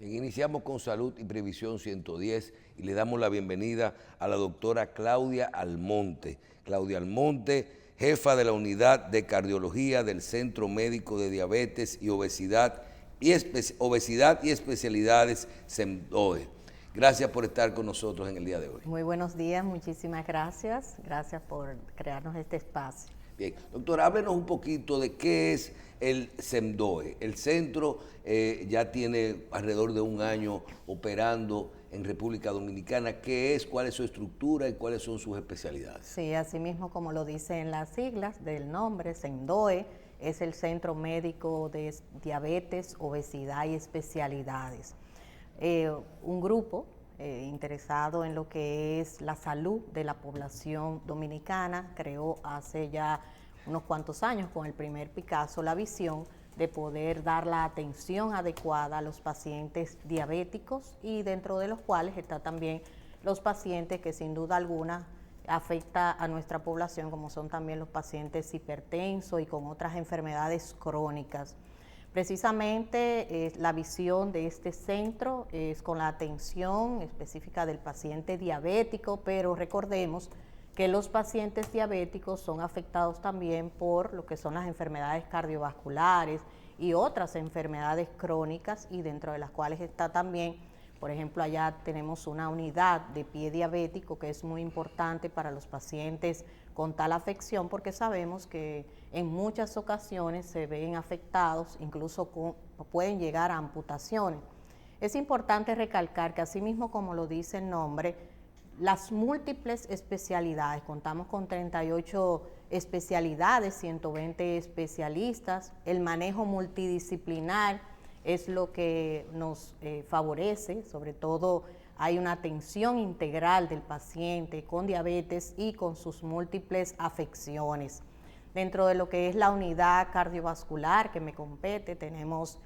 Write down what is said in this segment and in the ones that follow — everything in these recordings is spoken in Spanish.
Bien, iniciamos con Salud y Previsión 110 y le damos la bienvenida a la doctora Claudia Almonte. Claudia Almonte, jefa de la Unidad de Cardiología del Centro Médico de Diabetes y Obesidad y Especialidades SEMDOE. Gracias por estar con nosotros en el día de hoy. Muy buenos días, muchísimas gracias. Gracias por crearnos este espacio. Bien, doctora, háblenos un poquito de qué es el SEMDOE. El centro ya tiene alrededor de un año operando en República Dominicana. ¿Qué es? ¿Cuál es su estructura y cuáles son sus especialidades? Sí, así mismo como lo dicen las siglas del nombre, SEMDOE es el Centro Médico de Diabetes, Obesidad y Especialidades. Un grupo interesado en lo que es la salud de la población dominicana creó hace ya unos cuantos años con el primer Picasso la visión de poder dar la atención adecuada a los pacientes diabéticos y dentro de los cuales está también los pacientes que sin duda alguna afecta a nuestra población, como son también los pacientes hipertensos y con otras enfermedades crónicas. Precisamente la visión de este centro es con la atención específica del paciente diabético, pero recordemos que los pacientes diabéticos son afectados también por lo que son las enfermedades cardiovasculares y otras enfermedades crónicas, y dentro de las cuales está también, por ejemplo, allá tenemos una unidad de pie diabético que es muy importante para los pacientes con tal afección, porque sabemos que en muchas ocasiones se ven afectados, incluso pueden llegar a amputaciones. Es importante recalcar que así mismo como lo dice el nombre, las múltiples especialidades, contamos con 38 especialidades, 120 especialistas, el manejo multidisciplinar es lo que nos favorece, sobre todo hay una atención integral del paciente con diabetes y con sus múltiples afecciones. Dentro de lo que es la unidad cardiovascular que me compete, tenemos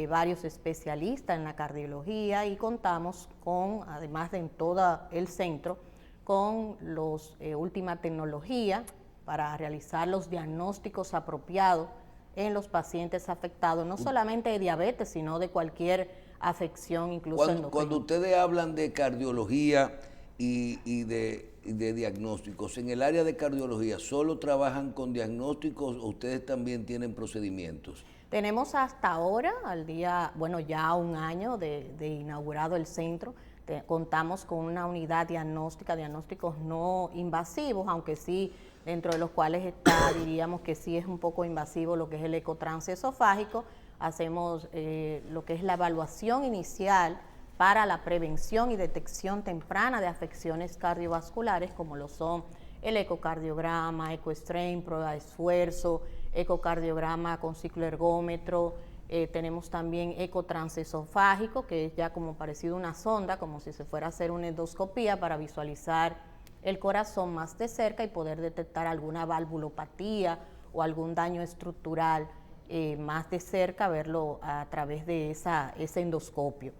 varios especialistas en la cardiología y contamos con, además de en todo el centro, con los última tecnología para realizar los diagnósticos apropiados en los pacientes afectados, no solamente de diabetes, sino de cualquier afección, incluso endocrina. Cuando ustedes hablan de cardiología y de diagnósticos, en el área de cardiología, ¿solo trabajan con diagnósticos o ustedes también tienen procedimientos? Tenemos hasta ahora, al día, bueno, ya un año de inaugurado el centro, contamos con una unidad diagnóstica, diagnósticos no invasivos, aunque sí dentro de los cuales está, diríamos que sí es un poco invasivo lo que es el ecotransesofágico. Hacemos lo que es la evaluación inicial para la prevención y detección temprana de afecciones cardiovasculares, como lo son el ecocardiograma, ecostrain, prueba de esfuerzo, ecocardiograma con cicloergómetro. Tenemos también ecotransesofágico, que es ya como parecido a una sonda, como si se fuera a hacer una endoscopía para visualizar el corazón más de cerca y poder detectar alguna valvulopatía o algún daño estructural más de cerca, verlo a través de ese endoscopio.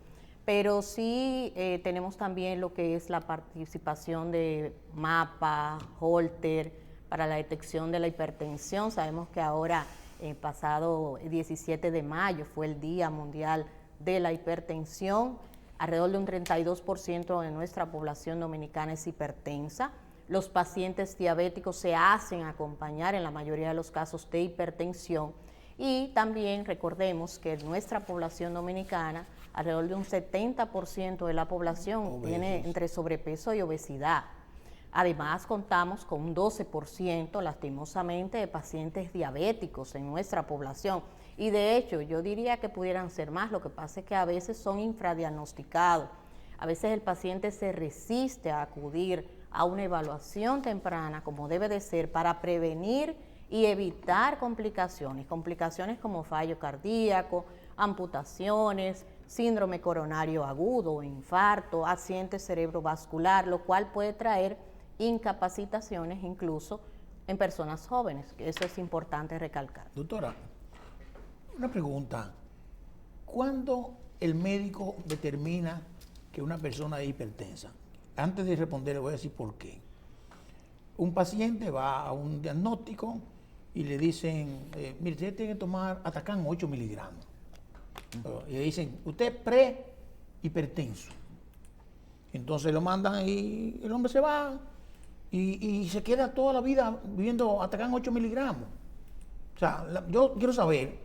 Pero sí tenemos también lo que es la participación de MAPA, Holter, para la detección de la hipertensión. Sabemos que ahora, pasado 17 de mayo, fue el Día Mundial de la Hipertensión. Alrededor de un 32% de nuestra población dominicana es hipertensa. Los pacientes diabéticos se hacen acompañar en la mayoría de los casos de hipertensión. Y también recordemos que nuestra población dominicana, alrededor de un 70% de la población tiene entre sobrepeso y obesidad. Además, contamos con un 12%, lastimosamente, de pacientes diabéticos en nuestra población. Y de hecho, yo diría que pudieran ser más, lo que pasa es que a veces son infradiagnosticados. A veces el paciente se resiste a acudir a una evaluación temprana, como debe de ser, para prevenir y evitar complicaciones como fallo cardíaco, amputaciones, síndrome coronario agudo, infarto, accidente cerebrovascular, lo cual puede traer incapacitaciones incluso en personas jóvenes, que eso es importante recalcar. Doctora, una pregunta. ¿Cuándo el médico determina que una persona es hipertensa? Antes de responder, le voy a decir por qué. Un paciente va a un diagnóstico y le dicen, mire, usted tiene que tomar Atacán 8 miligramos. Y le dicen, usted hipertenso. Entonces lo mandan y el hombre se va y se queda toda la vida viviendo, atacan 8 miligramos. O sea, yo quiero saber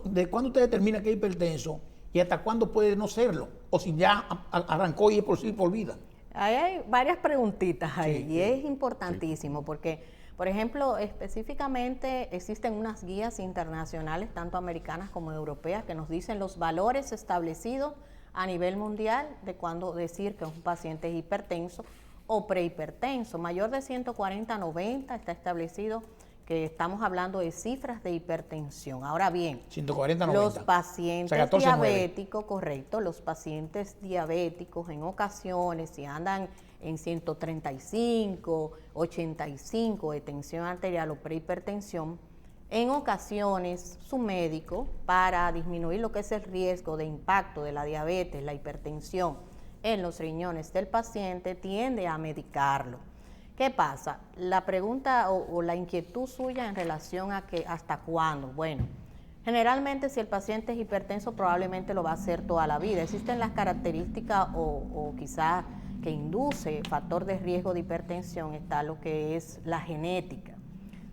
de cuándo usted determina que es hipertenso y hasta cuándo puede no serlo, o si ya arrancó y es por sí por vida. Ahí hay varias preguntitas ahí, Sí, y es importantísimo porque, por ejemplo, específicamente existen unas guías internacionales, tanto americanas como europeas, que nos dicen los valores establecidos a nivel mundial de cuándo decir que un paciente es hipertenso o prehipertenso. Mayor de 140/90 está establecido que estamos hablando de cifras de hipertensión. Ahora bien, 140/90. los pacientes, O sea, 14/9. diabéticos, correcto, los pacientes diabéticos en ocasiones, si andan en 135, 85 de tensión arterial o prehipertensión, en ocasiones su médico, para disminuir lo que es el riesgo de impacto de la diabetes, la hipertensión en los riñones del paciente, tiende a medicarlo. ¿Qué pasa? La pregunta o la inquietud suya en relación a que hasta cuándo. Bueno, generalmente si el paciente es hipertenso probablemente lo va a hacer toda la vida. Existen las características o quizás que induce factor de riesgo de hipertensión, está lo que es la genética.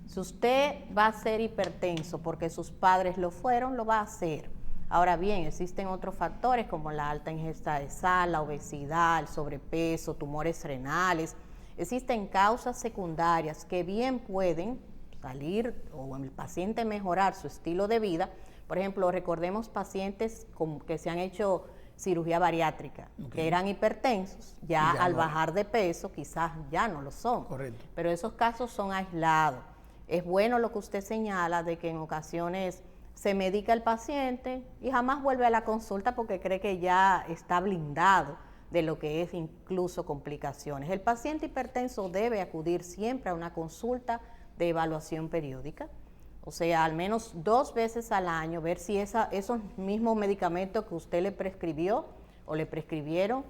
Si usted va a ser hipertenso porque sus padres lo fueron, lo va a hacer. Ahora bien, existen otros factores como la alta ingesta de sal, la obesidad, el sobrepeso, tumores renales. Existen causas secundarias que bien pueden salir o el paciente mejorar su estilo de vida. Por ejemplo, recordemos pacientes que se han hecho cirugía bariátrica, que eran hipertensos, ya al bajar de peso quizás ya no lo son. Correcto. Pero esos casos son aislados. Es bueno lo que usted señala de que en ocasiones se medica el paciente y jamás vuelve a la consulta porque cree que ya está blindado de lo que es incluso complicaciones. El paciente hipertenso debe acudir siempre a una consulta de evaluación periódica, o sea, al menos 2 veces al año, ver si esos mismos medicamentos que usted le prescribió o le prescribieron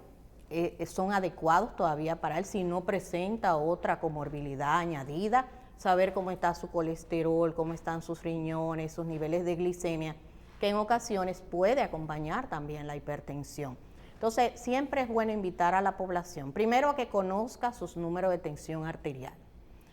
son adecuados todavía para él, si no presenta otra comorbilidad añadida, saber cómo está su colesterol, cómo están sus riñones, sus niveles de glicemia, que en ocasiones puede acompañar también la hipertensión. Entonces, siempre es bueno invitar a la población, primero a que conozca sus números de tensión arterial,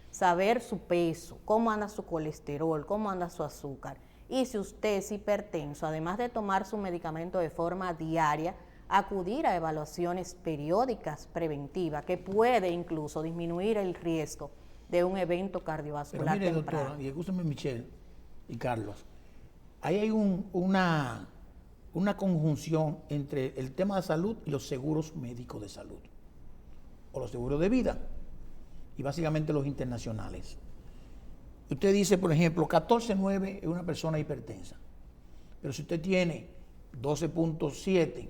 saber su peso, cómo anda su colesterol, cómo anda su azúcar. Y si usted es hipertenso, además de tomar su medicamento de forma diaria, acudir a evaluaciones periódicas preventivas, que puede incluso disminuir el riesgo de un evento cardiovascular Pero mire, temprano. doctora, y escúchame Michelle y Carlos, ahí hay una conjunción entre el tema de salud y los seguros médicos de salud, o los seguros de vida, y básicamente los internacionales. Usted dice, por ejemplo, 14/9 es una persona hipertensa, pero si usted tiene 12.7,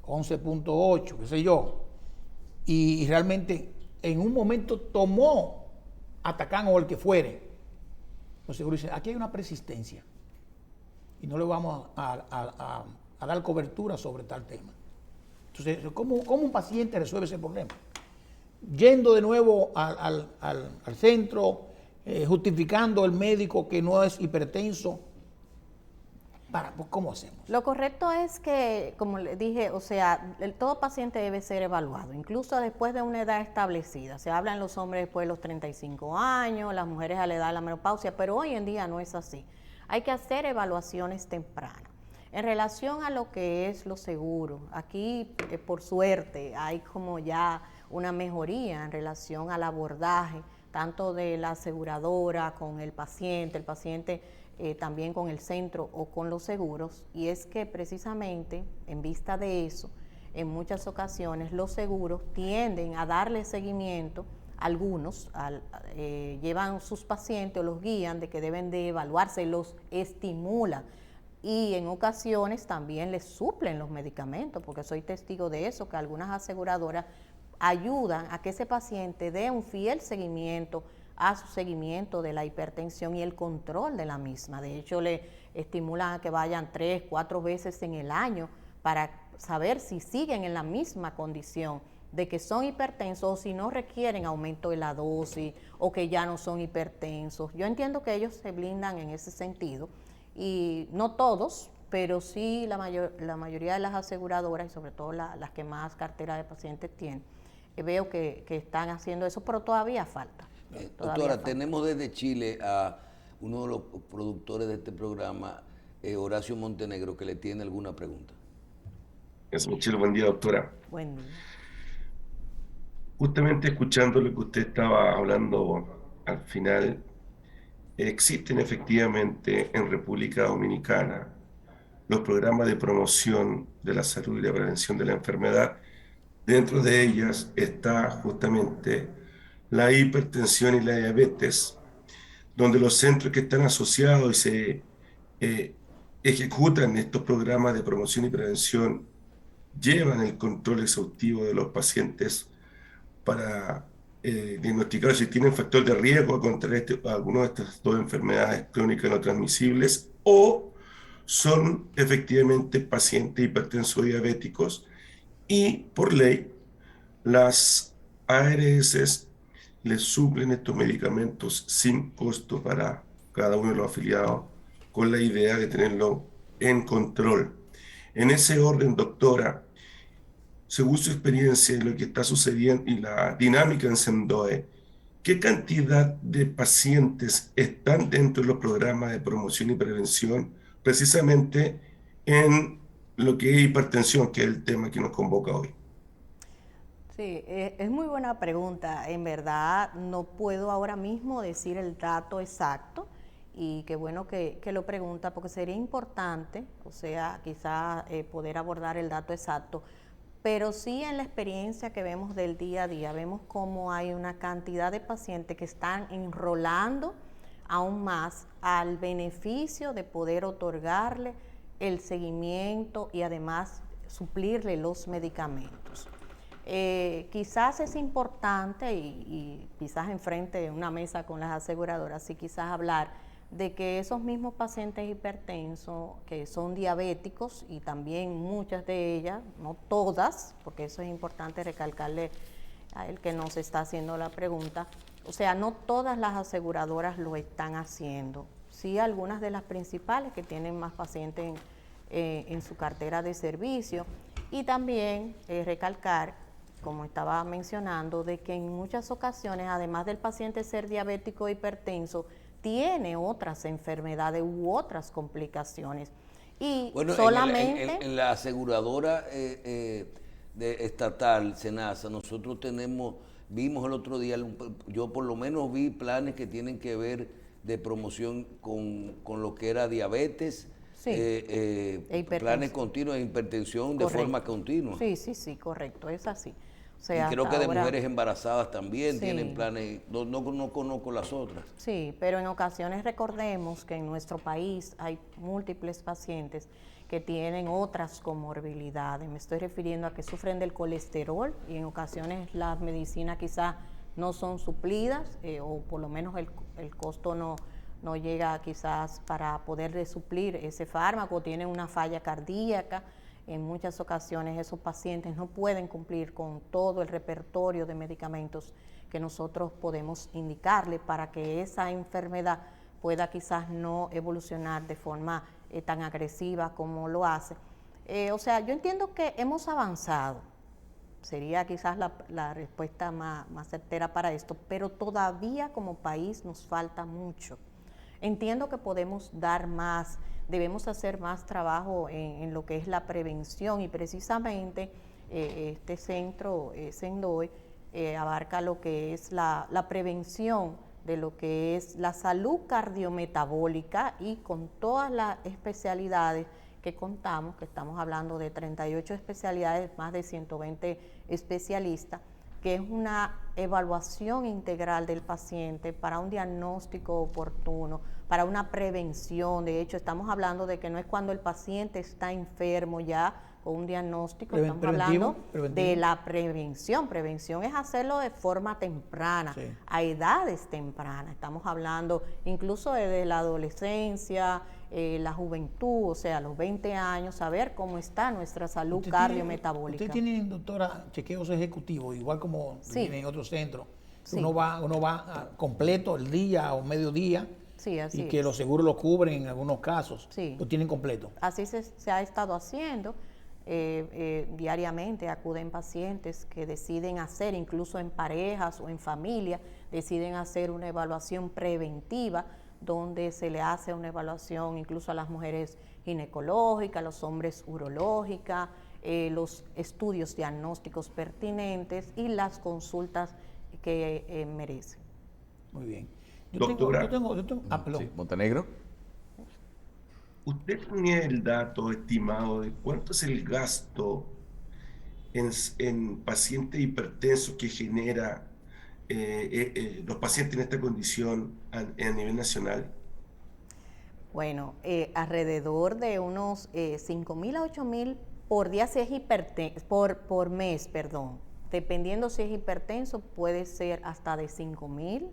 11.8, qué sé yo, y realmente en un momento tomó Atacán o el que fuere, los seguros dicen, aquí hay una persistencia y no le vamos a dar cobertura sobre tal tema. Entonces, ¿cómo un paciente resuelve ese problema? Yendo de nuevo al centro, justificando el médico que no es hipertenso. ¿Cómo hacemos? Lo correcto es que, como le dije, o sea, todo paciente debe ser evaluado, incluso después de una edad establecida. Se habla en los hombres después de los 35 años, las mujeres a la edad de la menopausia, pero hoy en día no es así. Hay que hacer evaluaciones tempranas. En relación a lo que es lo seguro, aquí por suerte hay como ya una mejoría en relación al abordaje, tanto de la aseguradora con el paciente también con el centro o con los seguros, y es que precisamente en vista de eso, en muchas ocasiones los seguros tienden a darle seguimiento, algunos llevan sus pacientes o los guían de que deben de evaluarse, los estimulan, y en ocasiones también les suplen los medicamentos, porque soy testigo de eso, que algunas aseguradoras ayudan a que ese paciente dé un fiel seguimiento a su seguimiento de la hipertensión y el control de la misma. De hecho, le estimulan a que vayan 3, 4 veces en el año para saber si siguen en la misma condición de que son hipertensos o si no requieren aumento de la dosis o que ya no son hipertensos. Yo entiendo que ellos se blindan en ese sentido y no todos, pero sí la mayoría de las aseguradoras, y sobre todo las que más cartera de pacientes tienen, veo que están haciendo eso, pero todavía falta. Doctora, tenemos desde Chile a uno de los productores de este programa, Horacio Montenegro, que le tiene alguna pregunta. Es Michelle, buen día, doctora. Buen día. Justamente escuchando lo que usted estaba hablando al final, existen efectivamente en República Dominicana los programas de promoción de la salud y la prevención de la enfermedad. Dentro de ellas está justamente la hipertensión y la diabetes, donde los centros que están asociados y se ejecutan estos programas de promoción y prevención llevan el control exhaustivo de los pacientes para diagnosticar si tienen factor de riesgo contra alguna de estas dos enfermedades crónicas no transmisibles o son efectivamente pacientes hipertensos diabéticos y por ley las ARS les suplen estos medicamentos sin costo para cada uno de los afiliados con la idea de tenerlo en control. En ese orden, doctora, según su experiencia y lo que está sucediendo y la dinámica en SENDOE, ¿qué cantidad de pacientes están dentro de los programas de promoción y prevención precisamente en lo que es hipertensión, que es el tema que nos convoca hoy? Sí, es muy buena pregunta. En verdad no puedo ahora mismo decir el dato exacto y qué bueno que lo pregunta porque sería importante, o sea, quizás poder abordar el dato exacto. Pero sí en la experiencia que vemos del día a día, vemos cómo hay una cantidad de pacientes que están enrolando aún más al beneficio de poder otorgarle el seguimiento y además suplirle los medicamentos. Quizás es importante y quizás enfrente de una mesa con las aseguradoras, sí quizás hablar de que esos mismos pacientes hipertensos que son diabéticos y también muchas de ellas, no todas, porque eso es importante recalcarle a el que nos está haciendo la pregunta, o sea, no todas las aseguradoras lo están haciendo, sí algunas de las principales que tienen más pacientes en su cartera de servicio y también recalcar, como estaba mencionando, de que en muchas ocasiones, además del paciente ser diabético o hipertenso, tiene otras enfermedades u otras complicaciones. Y bueno, solamente... en la aseguradora estatal, SENASA, nosotros vimos el otro día, yo por lo menos vi planes que tienen que ver de promoción con lo que era diabetes, planes continuos de hipertensión. Correcto. De forma continua. Sí, correcto, es así. O sea, y creo que de mujeres embarazadas también tienen planes, no conozco las otras. Sí, pero en ocasiones recordemos que en nuestro país hay múltiples pacientes que tienen otras comorbilidades. Me estoy refiriendo a que sufren del colesterol y en ocasiones las medicinas quizás no son suplidas o por lo menos el costo no llega quizás para poder suplir ese fármaco, tienen una falla cardíaca. En muchas ocasiones esos pacientes no pueden cumplir con todo el repertorio de medicamentos que nosotros podemos indicarle para que esa enfermedad pueda quizás no evolucionar de forma tan agresiva como lo hace. O sea, yo entiendo que hemos avanzado, sería quizás la respuesta más certera para esto, pero todavía como país nos falta mucho. Entiendo que podemos dar más, debemos hacer más trabajo en lo que es la prevención y precisamente este centro, SENDOE, abarca lo que es la prevención de lo que es la salud cardiometabólica y con todas las especialidades que contamos, que estamos hablando de 38 especialidades, más de 120 especialistas, que es una evaluación integral del paciente para un diagnóstico oportuno, para una prevención. De hecho, estamos hablando de que no es cuando el paciente está enfermo ya con un diagnóstico, estamos hablando de la prevención. Prevención es hacerlo de forma temprana, a edades tempranas. Estamos hablando incluso desde la adolescencia, la juventud, o sea, a los 20 años, saber cómo está nuestra salud cardiometabólica. ¿Usted tiene, doctora, chequeos ejecutivos, igual como tiene en otros centros? Sí. Uno va completo el día o mediodía Sí, así y que es. los seguros lo cubren en algunos casos, Sí. lo tienen completo. Así se ha estado haciendo. Diariamente acuden pacientes que deciden hacer, incluso en parejas o en familia, deciden hacer una evaluación preventiva donde se le hace una evaluación incluso a las mujeres ginecológica, a los hombres urológica, los estudios diagnósticos pertinentes y las consultas que merecen. Muy bien. Doctora. Perdón. Sí, Montenegro. ¿Usted tenía el dato estimado de cuánto es el gasto en pacientes hipertensos que genera los pacientes en esta condición a nivel nacional? Bueno, alrededor de unos 5.000 a 8.000 por día si es por mes, perdón. Dependiendo si es hipertenso, puede ser hasta de 5.000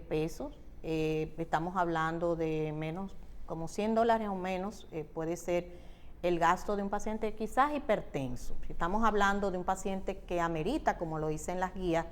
pesos. Estamos hablando de menos, como $100 o menos, puede ser el gasto de un paciente quizás hipertenso. Si estamos hablando de un paciente que amerita, como lo dicen las guías,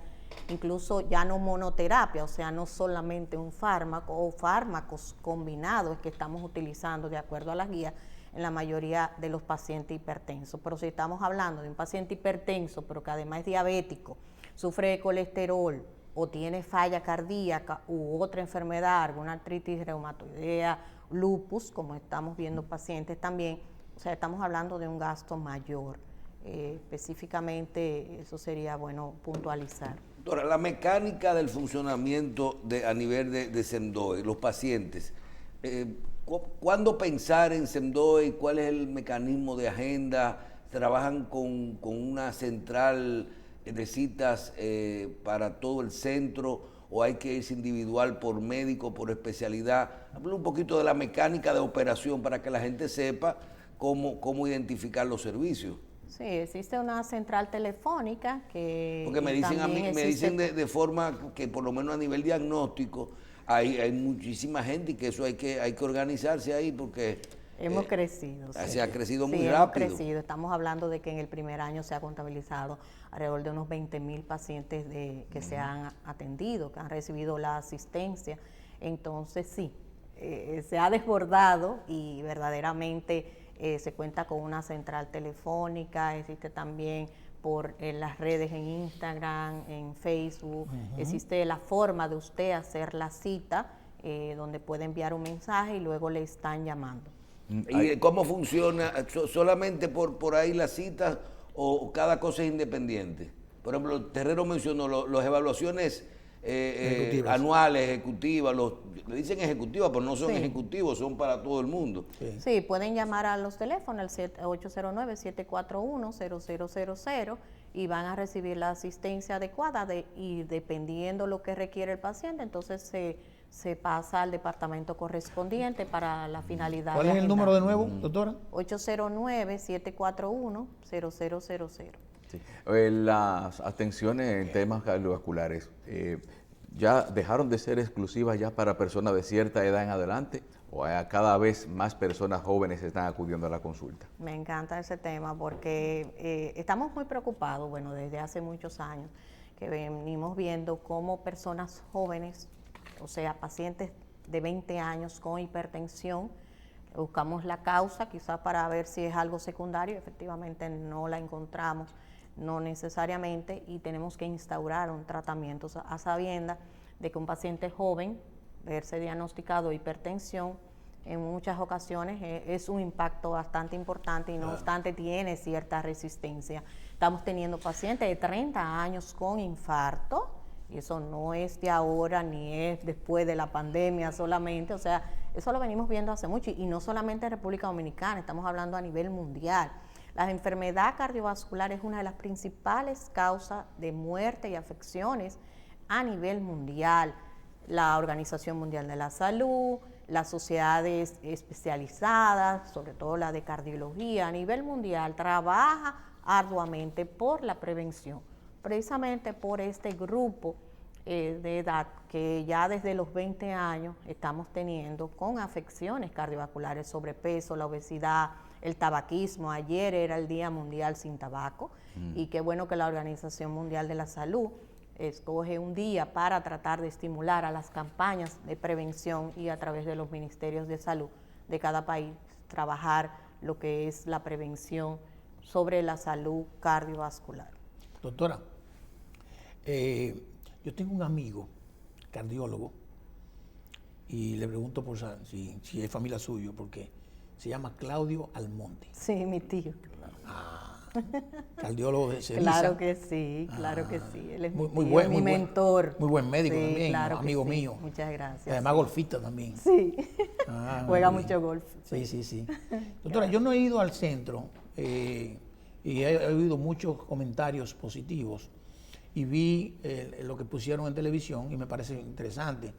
incluso ya no monoterapia, o sea, no solamente un fármaco o fármacos combinados que estamos utilizando de acuerdo a las guías en la mayoría de los pacientes hipertensos. Pero si estamos hablando de un paciente hipertenso, pero que además es diabético, sufre de colesterol o tiene falla cardíaca u otra enfermedad, alguna artritis reumatoidea, lupus, como estamos viendo pacientes también, o sea, estamos hablando de un gasto mayor. Específicamente, eso sería bueno puntualizar. Doctora, la mecánica del funcionamiento a nivel de SEMDOE, los pacientes, ¿cuándo pensar en SEMDOE? ¿Cuál es el mecanismo de agenda? ¿Trabajan con una central de citas para todo el centro o hay que irse individual por médico, por especialidad? Habla un poquito de la mecánica de operación para que la gente sepa cómo identificar los servicios. Sí, existe una central telefónica que... Porque me dicen a mí, me dicen de forma que por lo menos a nivel diagnóstico hay muchísima gente y que eso hay que organizarse ahí porque... Hemos crecido. Se ha crecido muy hemos rápido. Crecido. Estamos hablando de que en el primer año se ha contabilizado alrededor de unos 20.000 pacientes que se han atendido, que han recibido la asistencia. Entonces sí, se ha desbordado y verdaderamente se cuenta con una central telefónica, existe también por las redes en Instagram, en Facebook, existe la forma de usted hacer la cita, donde puede enviar un mensaje y luego le están llamando. ¿Y cómo funciona? ¿Solamente por ahí las citas o cada cosa es independiente? Por ejemplo, Terrero mencionó las evaluaciones anuales, ejecutivas, le dicen ejecutivas, pero no son ejecutivos, son para todo el mundo. Sí, pueden llamar a los teléfonos al 809-741-0000 y van a recibir la asistencia adecuada y dependiendo lo que requiere el paciente, entonces se pasa al departamento correspondiente para la finalidad. ¿Cuál es el número de nuevo, doctora? 809-741-0000. Sí. Las atenciones en temas cardiovasculares ya dejaron de ser exclusivas ya para personas de cierta edad en adelante o cada vez más personas jóvenes están acudiendo a la consulta. Me encanta ese tema porque estamos muy preocupados, bueno, desde hace muchos años que venimos viendo cómo personas jóvenes, o sea, pacientes de 20 años con hipertensión, buscamos la causa quizás para ver si es algo secundario, efectivamente no la encontramos, no necesariamente, y tenemos que instaurar un tratamiento a sabiendas de que un paciente joven, verse diagnosticado de hipertensión, en muchas ocasiones es un impacto bastante importante y no obstante tiene cierta resistencia. Estamos teniendo pacientes de 30 años con infarto, y eso no es de ahora ni es después de la pandemia solamente, o sea, eso lo venimos viendo hace mucho y no solamente en República Dominicana, estamos hablando a nivel mundial. La enfermedad cardiovascular es una de las principales causas de muerte y afecciones a nivel mundial. La Organización Mundial de la Salud, las sociedades especializadas, sobre todo la de cardiología a nivel mundial, trabaja arduamente por la prevención, precisamente por este grupo de edad que ya desde los 20 años estamos teniendo con afecciones cardiovasculares, sobrepeso, la obesidad, el tabaquismo. Ayer era el Día Mundial sin Tabaco y qué bueno que la Organización Mundial de la Salud escoge un día para tratar de estimular a las campañas de prevención y a través de los ministerios de salud de cada país trabajar lo que es la prevención sobre la salud cardiovascular. Doctora, yo tengo un amigo cardiólogo y le pregunto por si es familia suyo, porque se llama Claudio Almonte. Sí, mi tío. Cardiólogo de Ceriza. Claro que sí, claro que sí. Él es mi mentor. Muy buen médico sí, también, claro amigo sí. mío. Muchas gracias. Y además golfista también. Sí, juega muy bien. mucho golf. Sí. Doctora, yo no he ido al centro y he oído muchos comentarios positivos y vi lo que pusieron en televisión y me parece interesante.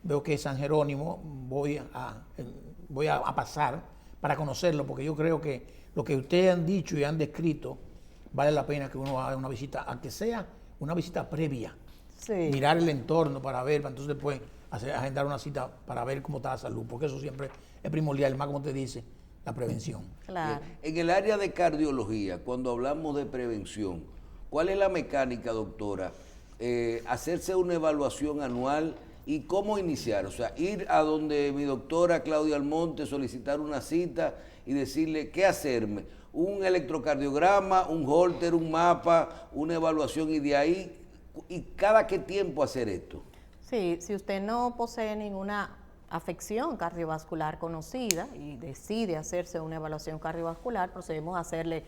Veo que San Jerónimo voy a pasar para conocerlo, porque yo creo que lo que ustedes han dicho y han descrito vale la pena que uno haga una visita, aunque sea una visita previa. Sí. Mirar el entorno para ver, para entonces después agendar una cita para ver cómo está la salud, porque eso siempre es primordial, más como te dice, la prevención. Claro. En el área de cardiología, cuando hablamos de prevención, ¿cuál es la mecánica, doctora? Hacerse una evaluación anual y cómo iniciar. O sea, ir a donde mi doctora Claudia Almonte, solicitar una cita y decirle qué hacerme. Un electrocardiograma, un holter, un mapa, una evaluación y de ahí, ¿y cada qué tiempo hacer esto? Sí, si usted no posee ninguna afección cardiovascular conocida y decide hacerse una evaluación cardiovascular, procedemos a hacerle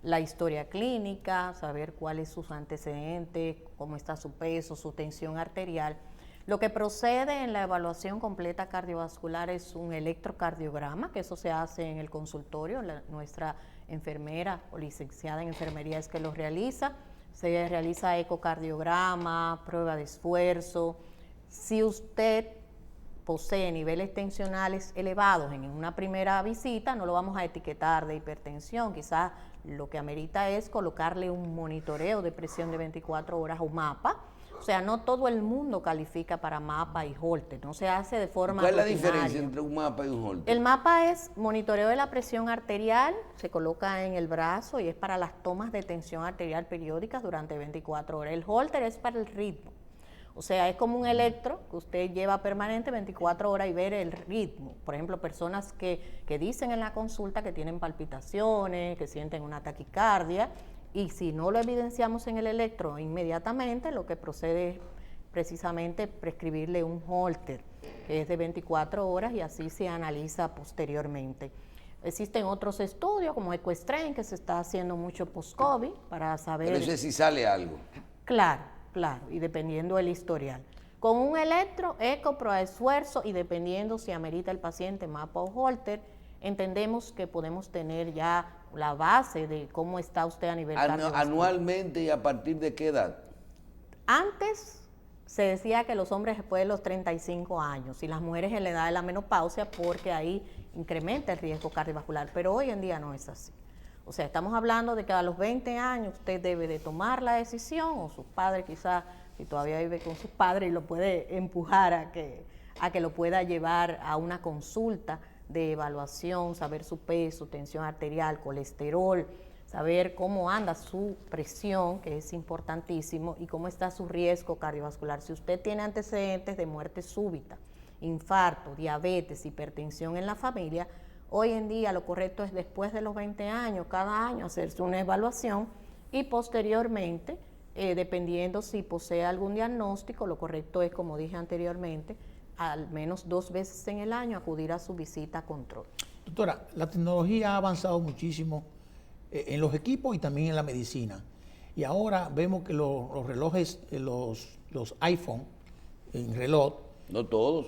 la historia clínica, saber cuáles sus antecedentes, cómo está su peso, su tensión arterial. Lo que procede en la evaluación completa cardiovascular es un electrocardiograma, que eso se hace en el consultorio, nuestra enfermera o licenciada en enfermería es que lo realiza. Se realiza ecocardiograma, prueba de esfuerzo. Si usted posee niveles tensionales elevados en una primera visita, no lo vamos a etiquetar de hipertensión, quizás lo que amerita es colocarle un monitoreo de presión de 24 horas o mapa. O sea, no todo el mundo califica para mapa y holter, no se hace de forma ¿Cuál es la rutinaria. diferencia entre un mapa y un holter? El mapa es monitoreo de la presión arterial, se coloca en el brazo y es para las tomas de tensión arterial periódicas durante 24 horas. El holter es para el ritmo. O sea, es como un electro que usted lleva permanente 24 horas y ver el ritmo. Por ejemplo, personas que dicen en la consulta que tienen palpitaciones, que sienten una taquicardia, y si no lo evidenciamos en el electro inmediatamente, lo que procede es precisamente prescribirle un holter, que es de 24 horas y así se analiza posteriormente. Existen otros estudios como EcoStrain, que se está haciendo mucho post-COVID para saber... Pero ese sí sale algo. Claro, y dependiendo del historial. Con un electro, eco, prueba de esfuerzo y dependiendo si amerita el paciente mapa o holter, entendemos que podemos tener ya la base de cómo está usted a nivel cardiovascular. ¿Anualmente y a partir de qué edad? Antes se decía que los hombres después de los 35 años y las mujeres en la edad de la menopausia porque ahí incrementa el riesgo cardiovascular, pero hoy en día no es así. O sea, estamos hablando de que a los 20 años usted debe de tomar la decisión, o sus padres quizás, si todavía vive con sus padres, y lo puede empujar a que lo pueda llevar a una consulta de evaluación, saber su peso, tensión arterial, colesterol, saber cómo anda su presión, que es importantísimo, y cómo está su riesgo cardiovascular. Si usted tiene antecedentes de muerte súbita, infarto, diabetes, hipertensión en la familia, hoy en día lo correcto es después de los 20 años, cada año hacerse una evaluación y posteriormente, dependiendo si posee algún diagnóstico, lo correcto es, como dije anteriormente, al menos 2 veces en el año acudir a su visita a control. Doctora, la tecnología ha avanzado muchísimo en los equipos y también en la medicina. Y ahora vemos que los relojes, los iPhone, en reloj... No todos.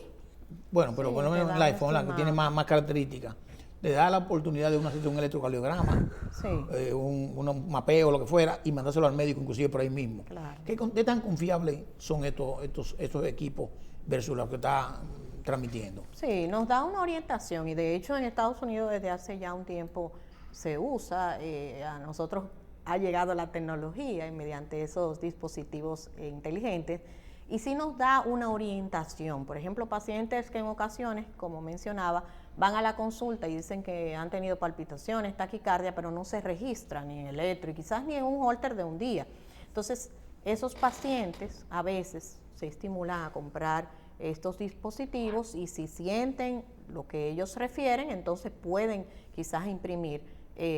Bueno, pero Sí, por lo menos te el dan iPhone, la que estimado. tiene más características, le da la oportunidad de uno hacerse un electrocardiograma, Sí. un mapeo, lo que fuera, y mandárselo al médico inclusive por ahí mismo. Claro. ¿Qué tan confiables son estos equipos versus lo que está transmitiendo? Sí, nos da una orientación y de hecho en Estados Unidos desde hace ya un tiempo se usa, a nosotros ha llegado la tecnología y mediante esos dispositivos inteligentes y sí nos da una orientación. Por ejemplo, pacientes que en ocasiones, como mencionaba, van a la consulta y dicen que han tenido palpitaciones, taquicardia, pero no se registran ni en electro y quizás ni en un holter de un día. Entonces, Esos pacientes a veces se estimulan a comprar estos dispositivos y si sienten lo que ellos refieren, entonces pueden quizás imprimir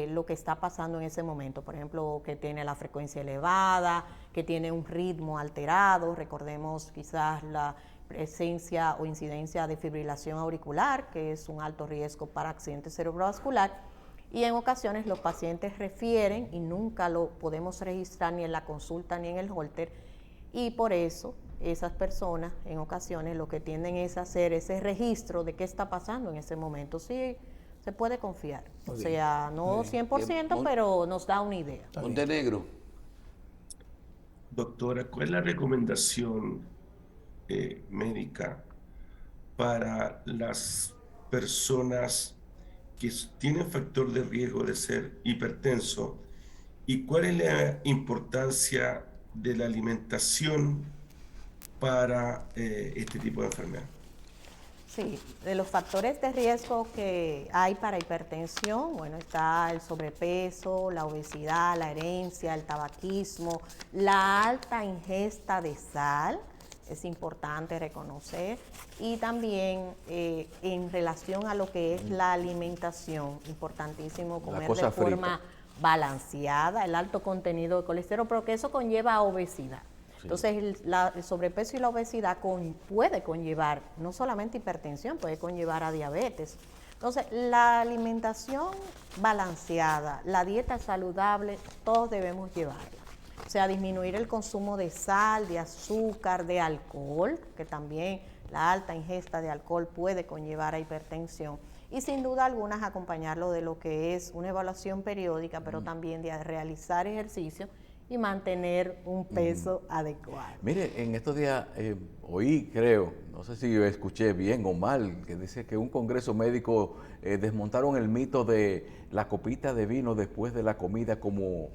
lo que está pasando en ese momento. Por ejemplo, que tiene la frecuencia elevada, que tiene un ritmo alterado. Recordemos quizás la presencia o incidencia de fibrilación auricular, que es un alto riesgo para accidente cerebrovascular. Y en ocasiones los pacientes refieren y nunca lo podemos registrar ni en la consulta ni en el holter, y por eso esas personas en ocasiones lo que tienden es hacer ese registro de qué está pasando en ese momento. Sí, se puede confiar, o sea, no 100%, pero nos da una idea. Montenegro. Doctora, ¿cuál es la recomendación médica para las personas que tienen factor de riesgo de ser hipertenso? ¿Y cuál es la importancia de la alimentación para este tipo de enfermedad? Sí, de los factores de riesgo que hay para hipertensión, bueno, está el sobrepeso, la obesidad, la herencia, el tabaquismo, la alta ingesta de sal, es importante reconocer, y también en relación a lo que es la alimentación, importantísimo comer de forma balanceada, el alto contenido de colesterol, porque eso conlleva a obesidad. Entonces, el sobrepeso y la obesidad puede conllevar no solamente hipertensión, puede conllevar a diabetes. Entonces, la alimentación balanceada, la dieta saludable, todos debemos llevarla. O sea, disminuir el consumo de sal, de azúcar, de alcohol, que también la alta ingesta de alcohol puede conllevar a hipertensión. Y sin duda algunas acompañarlo de lo que es una evaluación periódica, pero también de realizar ejercicio y mantener un peso adecuado. Mire, en estos días oí, creo, no sé si escuché bien o mal, que dice que un congreso médico desmontaron el mito de la copita de vino después de la comida como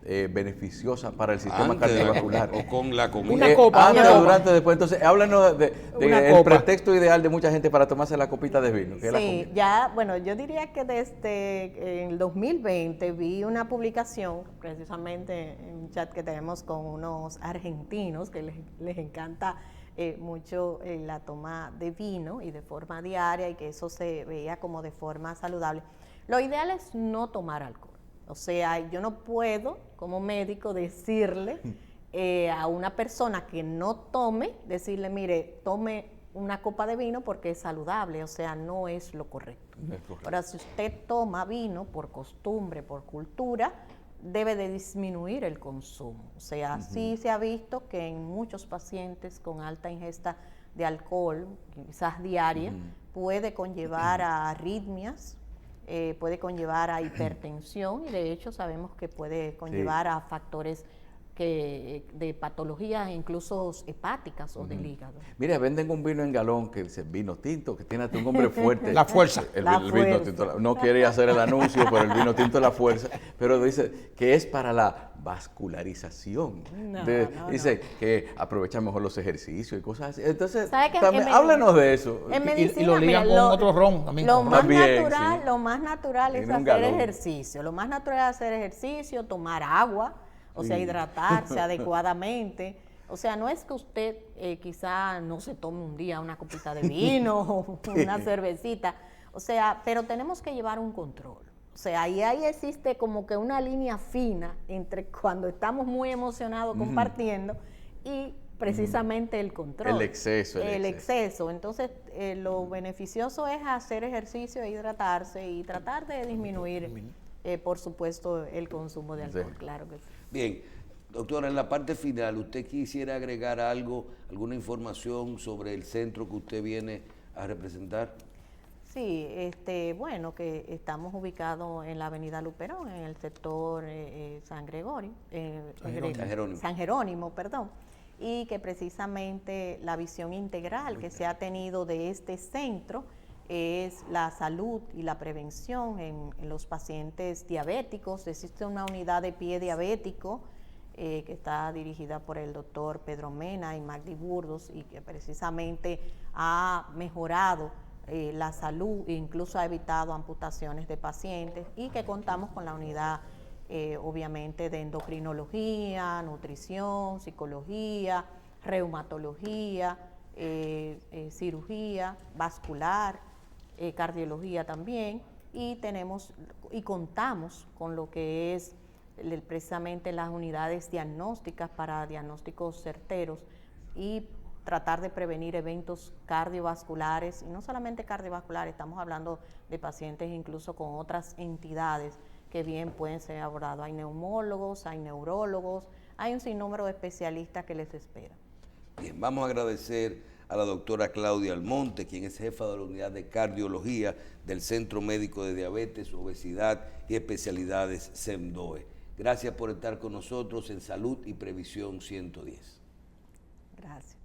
beneficiosa para el sistema cardiovascular. O con la comida. Una copa. Antes, una copa. durante, después. Entonces, háblanos de el copa. pretexto ideal de mucha gente para tomarse la copita de vino. Que es la Sí, comida. ya, bueno, yo diría que desde el 2020 vi una publicación, precisamente en un chat que tenemos con unos argentinos que les encanta mucho la toma de vino y de forma diaria y que eso se veía como de forma saludable. Lo ideal es no tomar alcohol. O sea, yo no puedo como médico decirle a una persona que no tome, decirle, mire, tome una copa de vino porque es saludable, o sea, no es lo correcto. No es correcto. Ahora, si usted toma vino por costumbre, por cultura, debe de disminuir el consumo. O sea, sí se ha visto que en muchos pacientes con alta ingesta de alcohol, quizás diaria, puede conllevar a arritmias, puede conllevar a hipertensión y de hecho sabemos que puede conllevar a factores de patologías incluso hepáticas o del hígado. Mira, venden un vino en galón que dice vino tinto, que tiene hasta un nombre fuerte. La fuerza. El La vino fuerza. tinto. No quiere hacer el anuncio, pero el vino tinto es la fuerza. Pero dice que es para la vascularización. No, Dice que aprovecha mejor los ejercicios y cosas así. Entonces, ¿Sabe qué? también, En háblanos de eso. En medicina, y lo ligan mira, con otro ron también. Lo con más También, natural, sí. lo más natural es En un hacer galón. ejercicio. Lo más natural es hacer ejercicio, tomar agua, o sea, hidratarse adecuadamente. O sea, no es que usted quizá no se tome un día una copita de vino o una cervecita. O sea, pero tenemos que llevar un control. O sea, ahí existe como que una línea fina entre cuando estamos muy emocionados compartiendo y precisamente el control. El exceso. El exceso. Entonces, lo beneficioso es hacer ejercicio e hidratarse y tratar de disminuir, por supuesto, el consumo de alcohol. Sí. Claro que sí. Bien, doctora, en la parte final, ¿usted quisiera agregar algo, alguna información sobre el centro que usted viene a representar? Sí, bueno, que estamos ubicados en la avenida Luperón, en el sector San Gregorio, San Jerónimo, perdón, y que precisamente la visión integral que se ha tenido de este centro es la salud y la prevención en los pacientes diabéticos. Existe una unidad de pie diabético que está dirigida por el doctor Pedro Mena y Magdi Burgos y que precisamente ha mejorado la salud e incluso ha evitado amputaciones de pacientes y que contamos con la unidad obviamente de endocrinología, nutrición, psicología, reumatología, cirugía vascular, cardiología también, y contamos con lo que es precisamente las unidades diagnósticas para diagnósticos certeros y tratar de prevenir eventos cardiovasculares, y no solamente cardiovasculares, estamos hablando de pacientes incluso con otras entidades que bien pueden ser abordados. Hay neumólogos, hay neurólogos, hay un sinnúmero de especialistas que les esperan. Bien, vamos a agradecer a la doctora Claudia Almonte, quien es jefa de la unidad de cardiología del Centro Médico de Diabetes, Obesidad y Especialidades CEMDOE. Gracias por estar con nosotros en Salud y Previsión 110. Gracias.